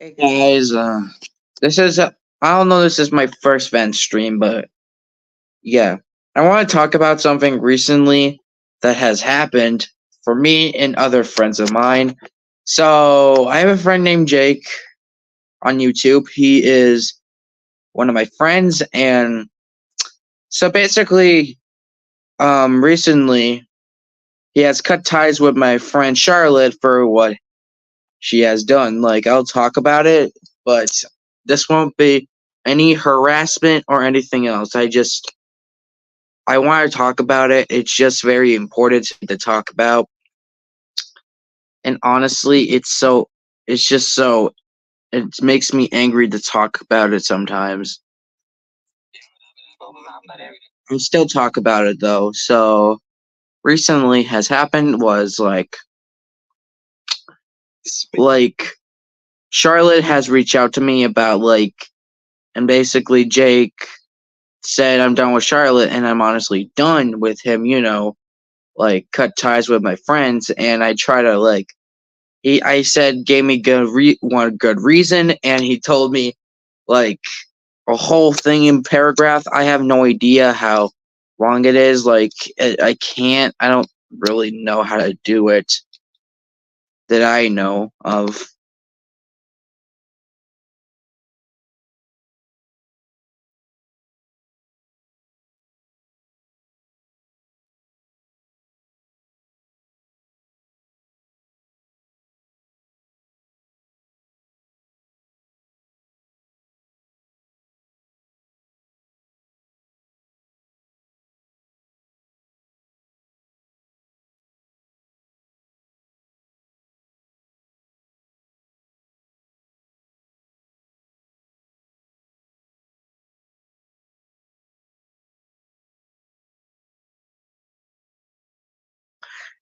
Hey guys, this is I don't know. This is my first vent stream, but yeah, I want to talk about something recently that has happened for me and other friends of mine. So I have a friend named Jake on YouTube. He is one of my friends, and so basically, recently he has cut ties with my friend Charlotte for what she has done. Like, I'll talk about it, but this won't be any harassment or anything else. I want to talk about it. It's just very important to talk about. And honestly, it's just so, it makes me angry to talk about it sometimes. I still talk about it though. So, recently has happened was like Charlotte has reached out to me about and basically Jake said I'm done with Charlotte and I'm honestly done with him, cut ties with my friends. And I try to I said gave me one good reason, and he told me like a whole thing in paragraph. I have no idea how long it is. I don't really know how to do it that I know of.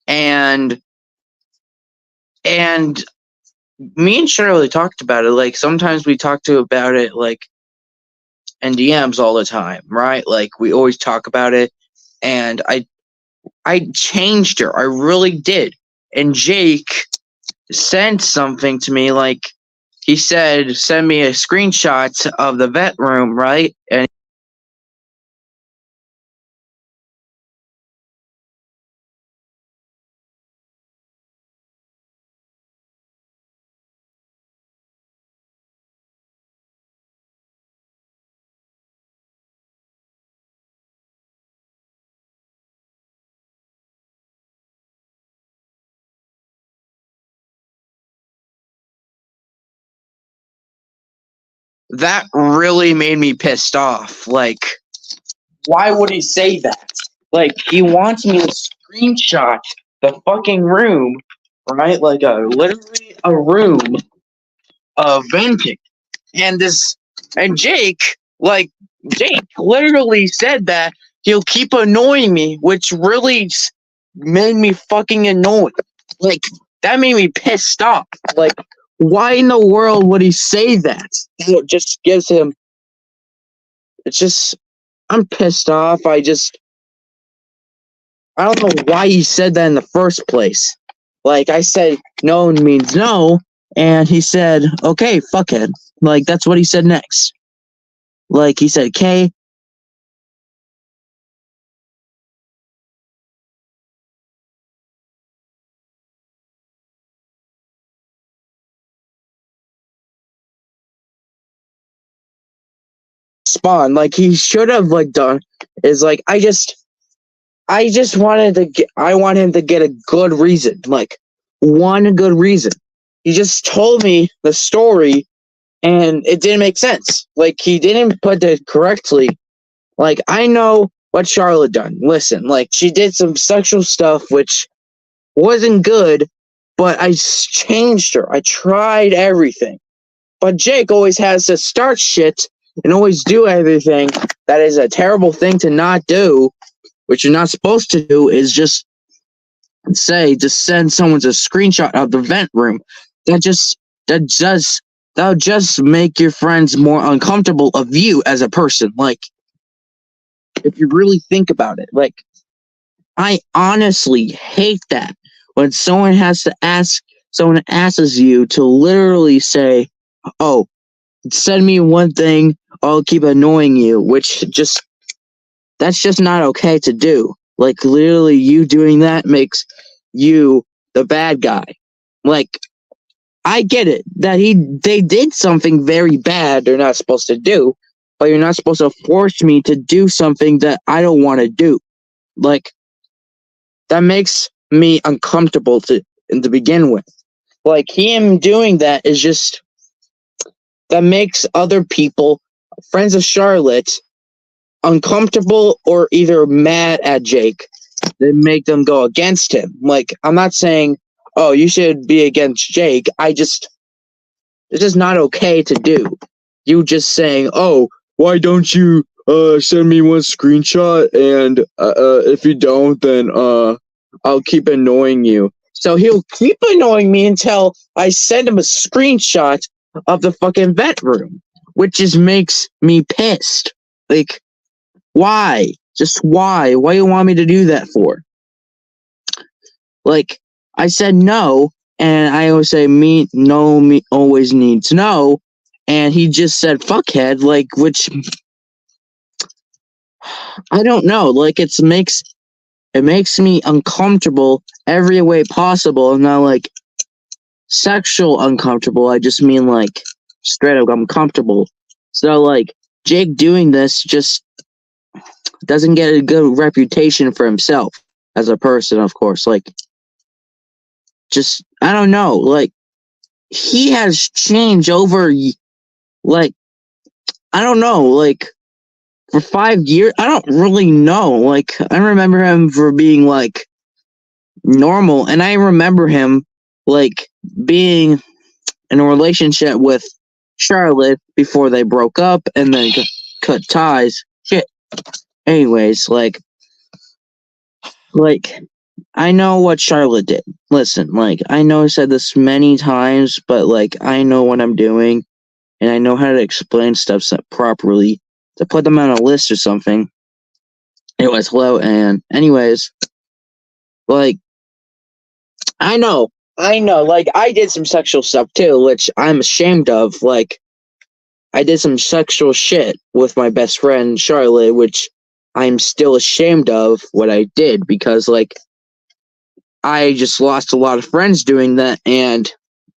And and me and Shirley talked about it. Like sometimes we talk to about it in DMs all the time, right? Like we always talk about it. And I changed her. I really did. And Jake sent something to me, like he said, send me a screenshot of the vet room, right? And that really made me pissed off. Like, why would he say that? Like, he wants me to screenshot the fucking room, right? Like, literally a room of venting. And Jake literally said that he'll keep annoying me, which really made me fucking annoyed. Like, that made me pissed off. Like, why in the world would he say that? It just gives him. It's just. I'm pissed off. I don't know why he said that in the first place. Like, I said, no means no. And he said, okay, fuckhead. Like, that's what he said next. Like, he said, okay. Spawn. Like, he should have, done is, I just I want him to get a good reason. Like, one good reason. He just told me the story and it didn't make sense. Like, he didn't put it correctly. Like, I know what Charlotte done. Listen, like, she did some sexual stuff which wasn't good, but I changed her. I tried everything. But Jake always has to start shit and always do everything. That is a terrible thing to not do. What you're not supposed to do is just send someone a screenshot of the vent room. That'll just make your friends more uncomfortable of you as a person. Like, if you really think about it, like, I honestly hate that when someone asks you to literally say, oh, send me one thing, I'll keep annoying you, which just, that's just not okay to do. Like, literally, you doing that makes you the bad guy. Like, I get it that they did something very bad they're not supposed to do, but you're not supposed to force me to do something that I don't want to do. Like, that makes me uncomfortable to begin with. Like, him doing that is just, that makes other people, friends of Charlotte, uncomfortable or either mad at Jake. They make them go against him. Like, I'm not saying, oh, you should be against Jake. It's just not okay to do. You just saying, oh, why don't you send me one screenshot, and if you don't, then I'll keep annoying you. So he'll keep annoying me until I send him a screenshot of the fucking vet room, which just makes me pissed. Like, why? Just why? Why do you want me to do that for? Like, I said no, and I always say me always needs no, and he just said fuckhead, like, which I don't know. Like, it makes me uncomfortable every way possible, and not like sexual uncomfortable. I just mean like straight up uncomfortable. So like Jake doing this just doesn't get a good reputation for himself as a person, of course. Like, just, I don't know, like, he has changed over, like, I don't know, like, for 5 years, I don't really know. Like, I remember him for being, like, normal, and I remember him, like, being in a relationship with Charlotte before they broke up and then cut ties. Shit. Anyways, like, I know what Charlotte did. Listen, like, I know I said this many times, but, like, I know what I'm doing, and I know how to explain stuff properly, to put them on a list or something. Anyways, hello, and anyways, like, I know, like, I did some sexual stuff too, which I'm ashamed of. Like, I did some sexual shit with my best friend, Charlotte, which I'm still ashamed of what I did, because, like, I just lost a lot of friends doing that, and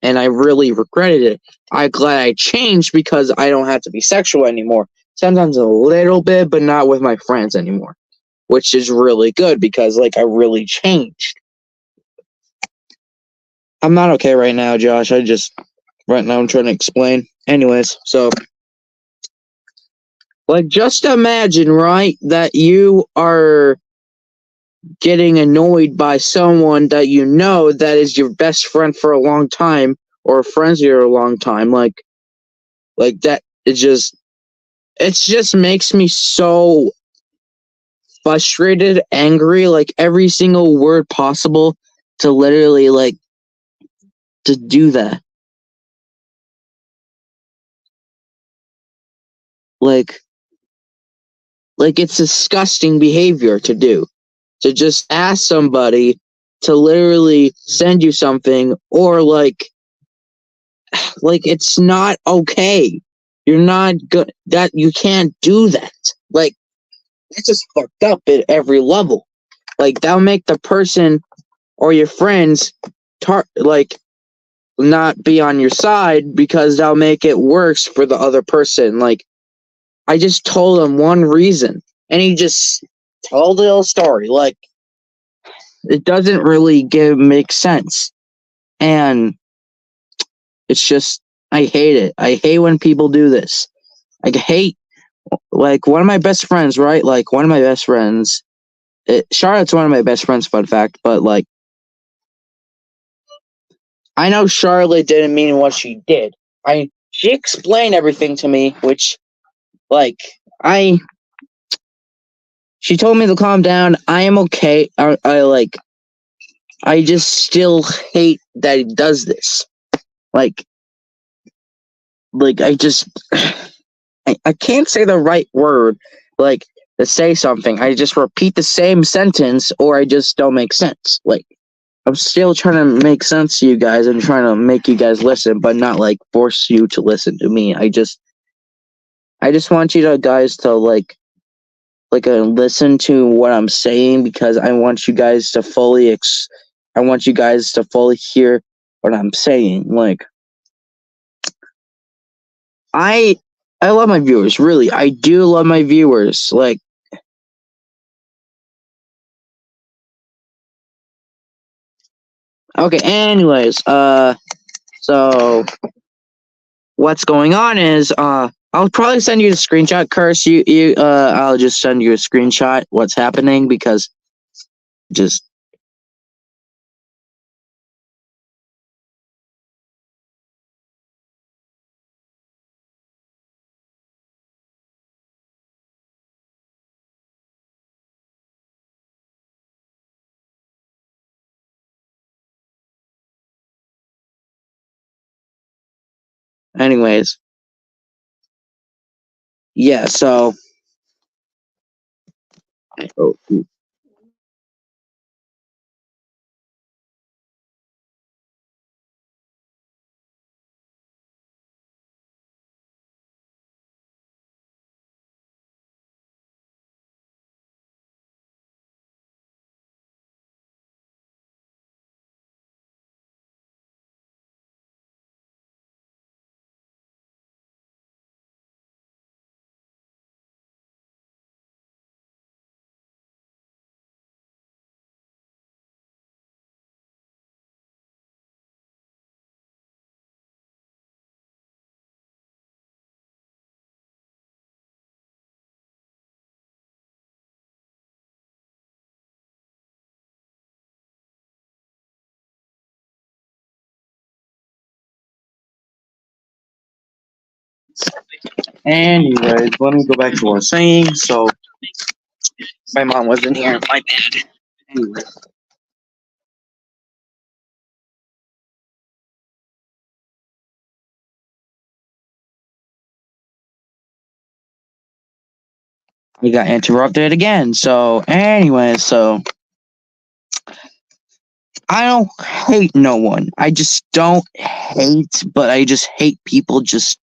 I really regretted it. I'm glad I changed because I don't have to be sexual anymore. Sometimes a little bit, but not with my friends anymore, which is really good because, like, I really changed. I'm not okay right now, Josh. Right now I'm trying to explain. Anyways, so, like, just imagine, right, that you are getting annoyed by someone that you know that is your best friend for a long time, or friends for a long time. Like that, it just makes me so frustrated, angry, like every single word possible, to literally, like, to do that. Like it's disgusting behavior to do. To just ask somebody to literally send you something, or like it's not okay. You're not good. That you can't do that. Like, it's just fucked up at every level. Like, that'll make the person or your friends like not be on your side, because that'll make it worse for the other person. Like, I just told him one reason, and he just told a little story. Like, it doesn't really make sense, and it's just, I hate it. I hate when people do this. I hate, like, one of my best friends, right? Like, one of my best friends, Charlotte's one of my best friends, fun fact, but, like, I know Charlotte didn't mean what she did. She explained everything to me, which, like, she told me to calm down. I am okay. I just still hate that he does this. Like, I just, I can't say the right word, like, to say something. I just repeat the same sentence, or I just don't make sense. Like, I'm still trying to make sense to you guys and trying to make you guys listen, but not like force you to listen to me. I just want you to guys to listen to what I'm saying because I want you guys to I want you guys to fully hear what I'm saying. Like I I love my viewers, really. I do love my viewers. Like okay, anyways, so what's going on is I'll probably send you the screenshot. Curse you I'll just send you a screenshot what's happening because just anyways. Yeah, so oh, anyways, let me go back to what I was saying. So my mom wasn't here. My bad. Anyway. We got interrupted again. So anyway, so I don't hate no one. I just don't hate, but I just hate people just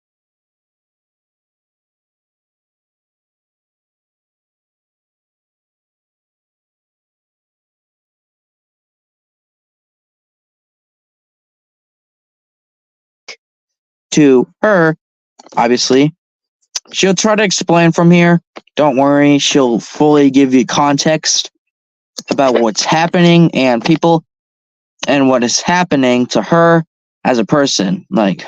to her, obviously. She'll try to explain from here. Don't worry, she'll fully give you context about what's happening and people and what is happening to her as a person. Like,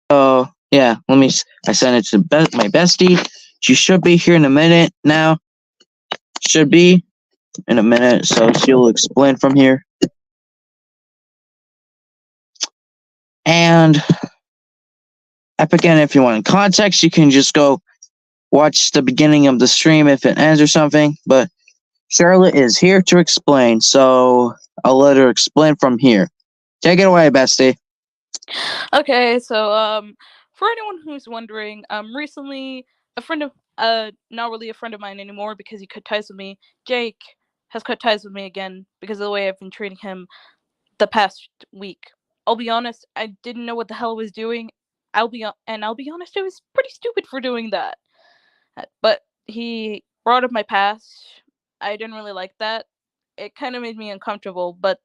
oh, yeah, I sent it to my bestie. She should be here in a minute now. Should be in a minute, so she'll explain from here. And again, if you want context, you can just go watch the beginning of the stream if it ends or something. But Charlotte is here to explain, so I'll let her explain from here. Take it away, bestie. Okay, so for anyone who's wondering, recently a friend of not really a friend of mine anymore because he cut ties with me, Jake has cut ties with me again because of the way I've been treating him the past week. I'll be honest, I didn't know what the hell I was doing. I'll be honest, I was pretty stupid for doing that. But he brought up my past. I didn't really like that. It kind of made me uncomfortable, but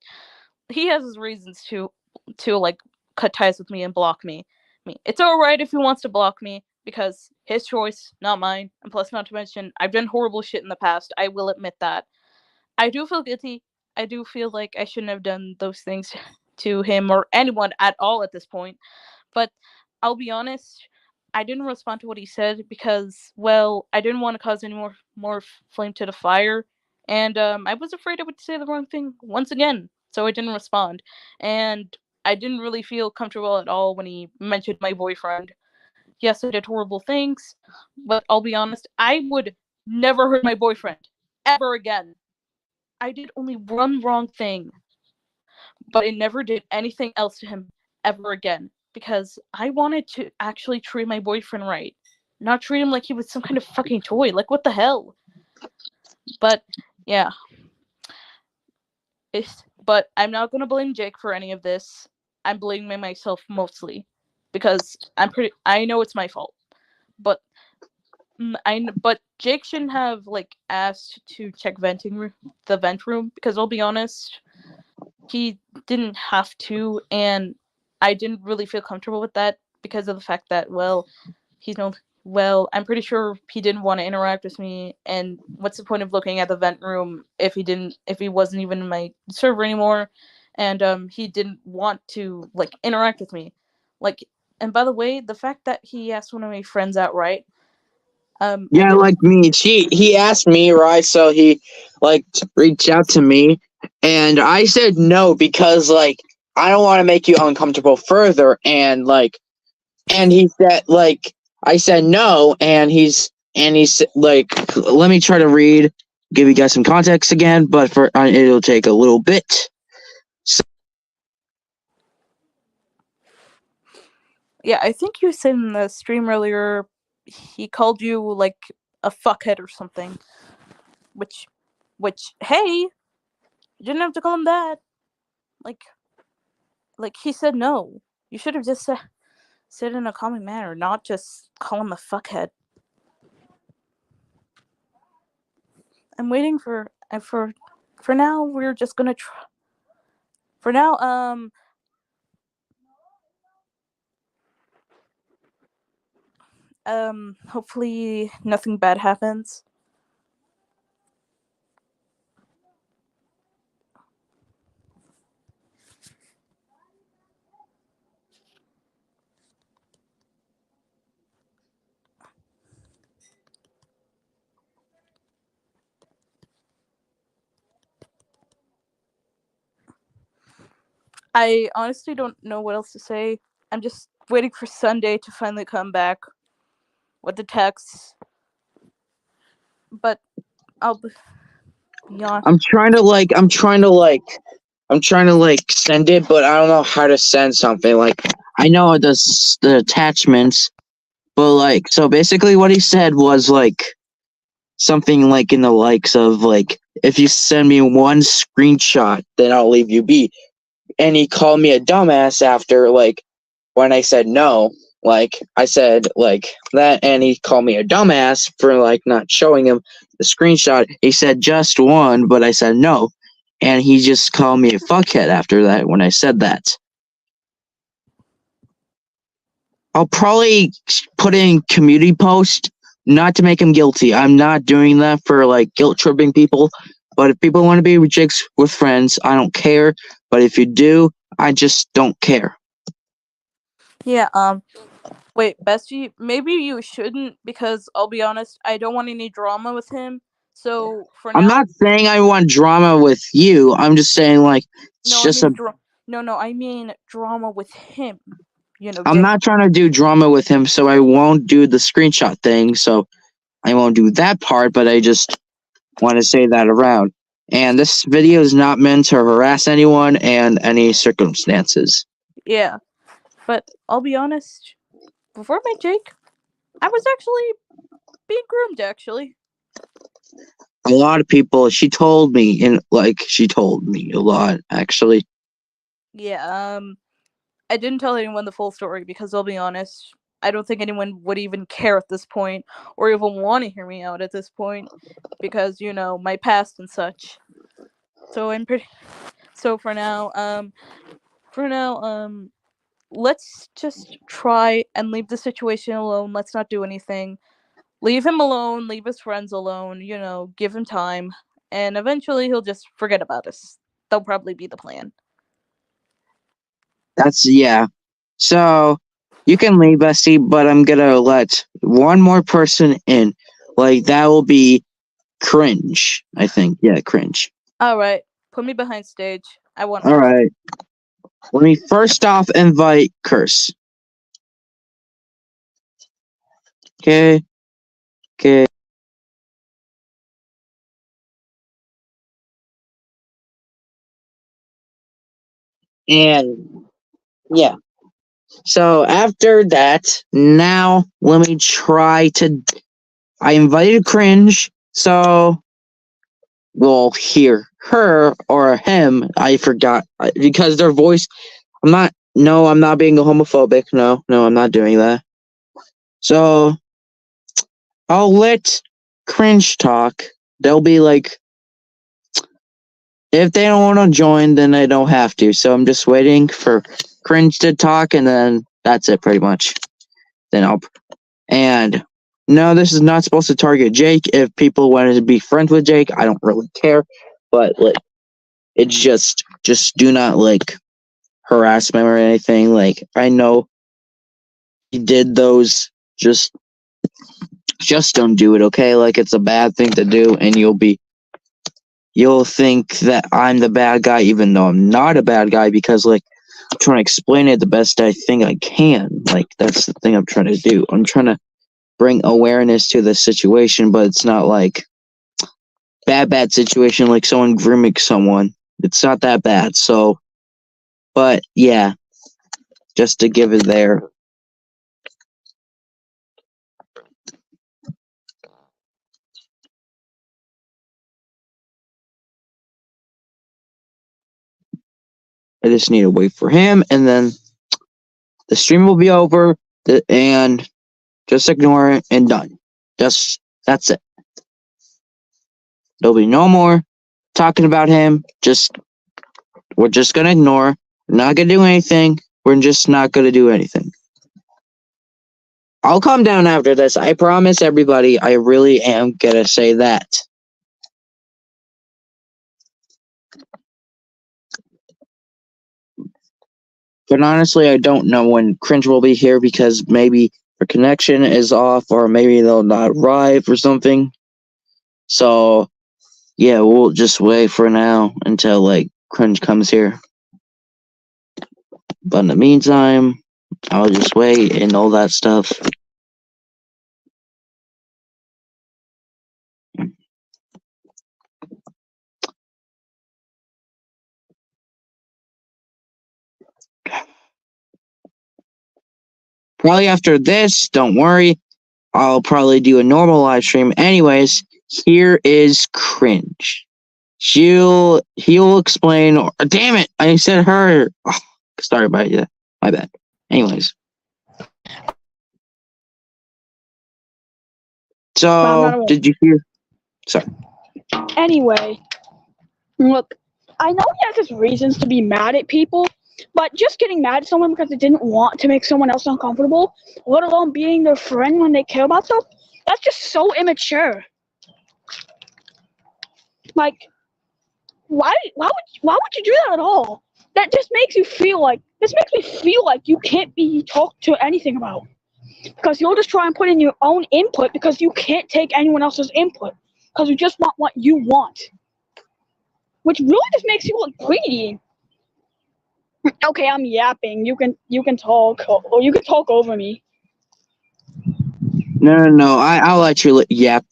he has his reasons to like cut ties with me and block me. I mean, it's all right if he wants to block me because his choice, not mine. And plus, not to mention, I've done horrible shit in the past. I will admit that. I do feel guilty. I do feel like I shouldn't have done those things to him or anyone at all at this point. But I'll be honest, I didn't respond to what he said because, well, I didn't want to cause any more flame to the fire, and I was afraid I would say the wrong thing once again, so I didn't respond. And I didn't really feel comfortable at all when he mentioned my boyfriend. Yes, I did horrible things, but I'll be honest, I would never hurt my boyfriend ever again. I did only one wrong thing, but I never did anything else to him ever again because I wanted to actually treat my boyfriend right, not treat him like he was some kind of fucking toy. Like, what the hell? But yeah, but I'm not gonna blame Jake for any of this. I'm blaming myself mostly because I know it's my fault. But but Jake shouldn't have like asked to check the vent room, because I'll be honest, he didn't have to, and I didn't really feel comfortable with that because of the fact that, well, he's no I'm pretty sure he didn't want to interact with me, and what's the point of looking at the vent room if he wasn't even in my server anymore, and he didn't want to like interact with me, like. And by the way, the fact that he asked one of my friends outright, I Yeah, didn't. like me. He asked me, right? So he like reached out to me, and I said no because like I don't want to make you uncomfortable further. And he said like I said no, and he's like, let me try to read, give you guys some context again, but for it'll take a little bit. So, Yeah, I think you said in the stream earlier he called you like a fuckhead or something. Which, hey, you didn't have to call him that. Like, he said no. You should have just said in a calming manner, not just call him a fuckhead. I'm waiting for now. We're just gonna try. For now, hopefully nothing bad happens. I honestly don't know what else to say. I'm just waiting for Sunday to finally come back with the text. But I'll be on. I'm trying to like send it, but I don't know how to send something. Like I know the attachments, but like so basically what he said was like something like in the likes of like if you send me one screenshot, then I'll leave you be. And he called me a dumbass after like when I said no. Like I said like that, and he called me a dumbass for like not showing him the screenshot. He said just one, but I said no, and he just called me a fuckhead after that when I said that. I'll probably put in community post not to make him guilty. I'm not doing that for like guilt tripping people. But if people want to be with Jakes with friends, I don't care. But if you do, I just don't care. Yeah. Wait, Bestie, maybe you shouldn't, because I'll be honest, I don't want any drama with him. So for I'm now, not saying I want drama with you. I'm just saying like it's no, I just mean a. no, I mean drama with him. I'm Jake. not trying to do drama with him, so I won't do the screenshot thing. So I won't do that part. But I just want to say that around. And this video is not meant to harass anyone and any circumstances. Yeah, but I'll be honest. Before I met Jake, I was actually being groomed. Actually, A lot of people, she told me a lot, actually. yeah. I didn't tell anyone the full story because I'll be honest, I don't think anyone would even care at this point, or even want to hear me out at this point, because my past and such. So I'm pretty. So for now, let's just try and leave the situation alone. Let's not do anything. Leave him alone. Leave his friends alone. Give him time, and eventually he'll just forget about us. That'll probably be the plan. That's, yeah. So, you can leave, Bessie, but I'm gonna let one more person in. Like, that will be Cringe, I think. Yeah, Cringe. All right, put me behind stage. I want off. Alright. Let me first off invite Curse. Okay. Okay. And, yeah. So after that, now let me try to. I invited Cringe, so we'll hear her or him. I forgot because their voice. I'm not. No, I'm not being homophobic. No, I'm not doing that. So I'll let Cringe talk. They'll be like, if they don't want to join, then they don't have to. So I'm just waiting for Cringe to talk, and then that's it, pretty much. Then and no, this is not supposed to target Jake. If people wanted to be friends with Jake, I don't really care. But like, it's just do not like harassment or anything. Like, I know he did those. Just don't do it, okay? Like, it's a bad thing to do, and you'll think that I'm the bad guy, even though I'm not a bad guy, because like I'm trying to explain it the best I think I can. Like, that's the thing I'm trying to do. I'm trying to bring awareness to the situation, but it's not like bad situation like someone grooming someone. It's not that bad. So, but yeah, just to give it there. I just need to wait for him, and then the stream will be over, and just ignore it and done. That's it. There'll be no more talking about him. We're just gonna ignore. We're not gonna do anything. We're just not gonna do anything. I'll calm down after this. I promise everybody. I really am gonna say that. But honestly, I don't know when Cringe will be here because maybe her connection is off or maybe they'll not arrive or something. So, yeah, we'll just wait for now until like Cringe comes here. But in the meantime, I'll just wait and all that stuff. Probably after this, don't worry, I'll probably do a normal live stream. Anyways, here is Cringe. He'll explain. Or, damn it! I said her. Oh, sorry about that. My bad. Anyways, so did you hear? Sorry. Anyway, look, I know he has his reasons to be mad at people, but just getting mad at someone because they didn't want to make someone else uncomfortable, let alone being their friend when they care about stuff, that's just so immature. Like, why would you do that at all? That just makes me feel like you can't be talked to anything about. Because you'll just try and put in your own input because you can't take anyone else's input. Because you just want what you want. Which really just makes you look greedy. Okay, I'm yapping. You can talk, or you can talk over me. No. I'll let you yap.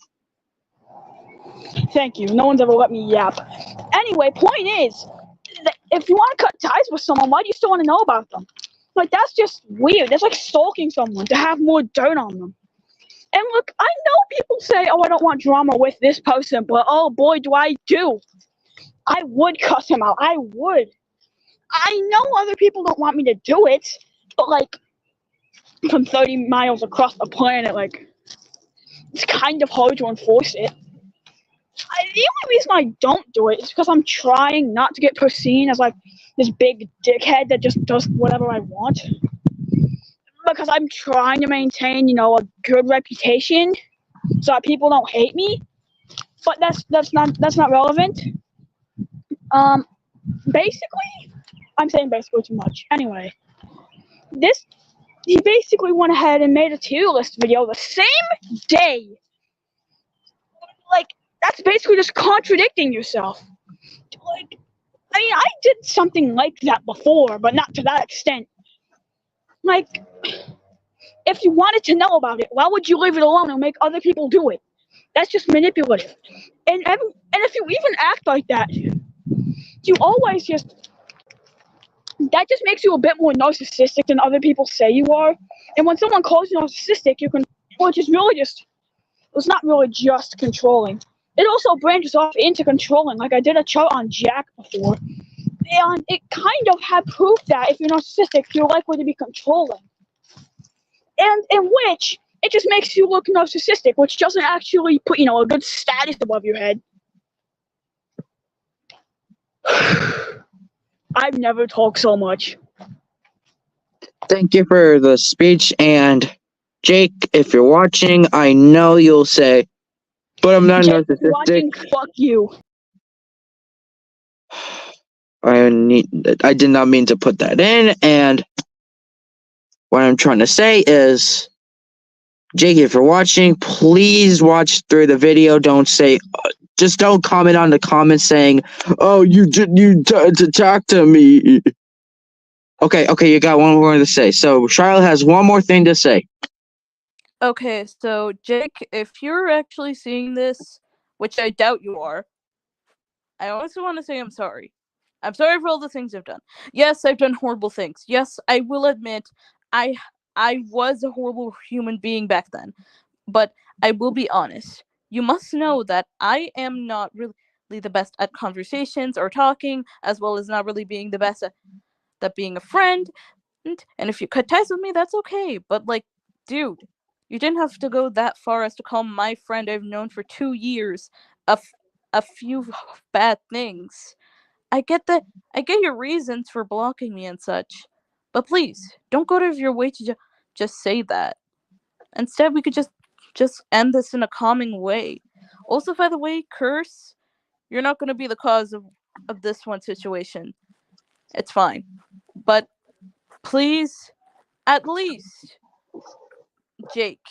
Thank you. No one's ever let me yap. Anyway, point is, if you want to cut ties with someone, why do you still want to know about them? Like, that's just weird. That's like stalking someone to have more dirt on them. And look, I know people say, oh, I don't want drama with this person, but oh boy, do I do. I would cuss him out. I would. I know other people don't want me to do it, but like, from 30 miles across the planet, like, it's kind of hard to enforce it. The only reason I don't do it is because I'm trying not to get seen as like this big dickhead that just does whatever I want. Because I'm trying to maintain, a good reputation so that people don't hate me. But that's not relevant. Basically, I'm saying basically too much. Anyway, he basically went ahead and made a tier list video the same day. Like, that's basically just contradicting yourself. Like, I mean, I did something like that before, but not to that extent. Like, if you wanted to know about it, why would you leave it alone and make other people do it? That's just manipulative. And if you even act like that, you always just that just makes you a bit more narcissistic than other people say you are. And when someone calls you narcissistic, you can, which is really just, it's not really just controlling. It also branches off into controlling. Like I did a chart on Jack before, and it kind of had proof that if you're narcissistic, you're likely to be controlling. And in which it just makes you look narcissistic, which doesn't actually put, a good status above your head. I've never talked so much. Thank you for the speech, and Jake, if you're watching, I know you'll say, but I'm not Jake, narcissistic. watching, fuck you. I did not mean to put that in, and what I'm trying to say is, Jake, if you're watching, please watch through the video. Don't say, just don't comment on the comments saying, "Oh, you talk to me." Okay, you got one more to say. So Charlotte has one more thing to say. Okay, so Jake, if you're actually seeing this, which I doubt you are, I also want to say I'm sorry. I'm sorry for all the things I've done. Yes, I've done horrible things. Yes, I will admit I was a horrible human being back then. But I will be honest. You must know that I am not really the best at conversations or talking, as well as not really being the best at being a friend. And if you cut ties with me, that's okay. But like, dude, you didn't have to go that far as to call my friend I've known for 2 years a few bad things. I get that. I get your reasons for blocking me and such. But please, don't go out of your way to just say that. Instead, we could just end this in a calming way. Also, by the way, Curse, you're not going to be the cause of this one situation. It's fine. But please, at least, Jake,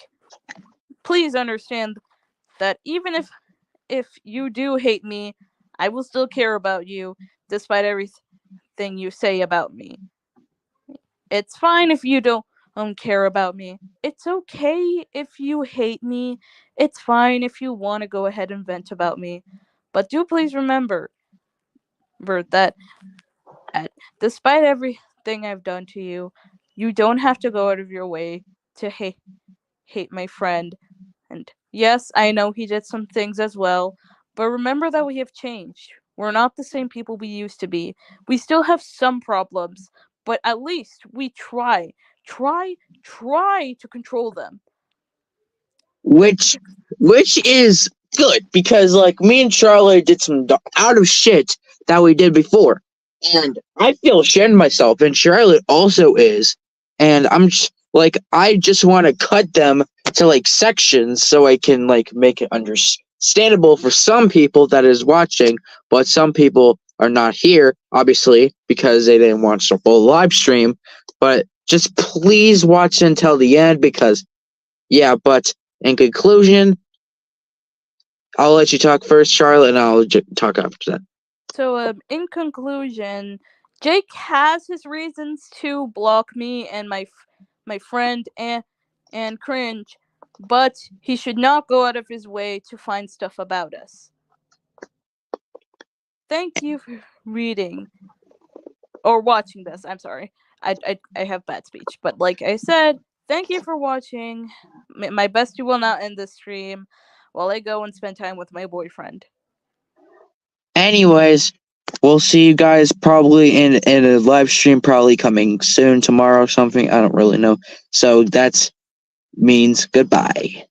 please understand that even if you do hate me, I will still care about you despite everything you say about me. It's fine if you don't care about me. It's okay if you hate me. It's fine if you want to go ahead and vent about me. But do please remember that despite everything I've done to you, you don't have to go out of your way to hate my friend. And yes, I know he did some things as well, but remember that we have changed. We're not the same people we used to be. We still have some problems, but at least we try to control them. Which is good, because like me and Charlotte did some out of shit that we did before, and I feel ashamed of myself, and Charlotte also is, and I just want to cut them to like sections so I can like make it understandable for some people that is watching, but some people are not here, obviously, because they didn't watch the full live stream. But just please watch until the end, because but in conclusion, I'll let you talk first, Charlotte, and I'll talk after that. So, in conclusion, Jake has his reasons to block me and my friend and Cringe, but he should not go out of his way to find stuff about us. Thank you for reading or watching this. I'm sorry. I have bad speech, but like I said, thank you for watching. My bestie will not end the stream while I go and spend time with my boyfriend. Anyways, we'll see you guys probably in a live stream, probably coming soon, tomorrow or something. I don't really know. So that means goodbye.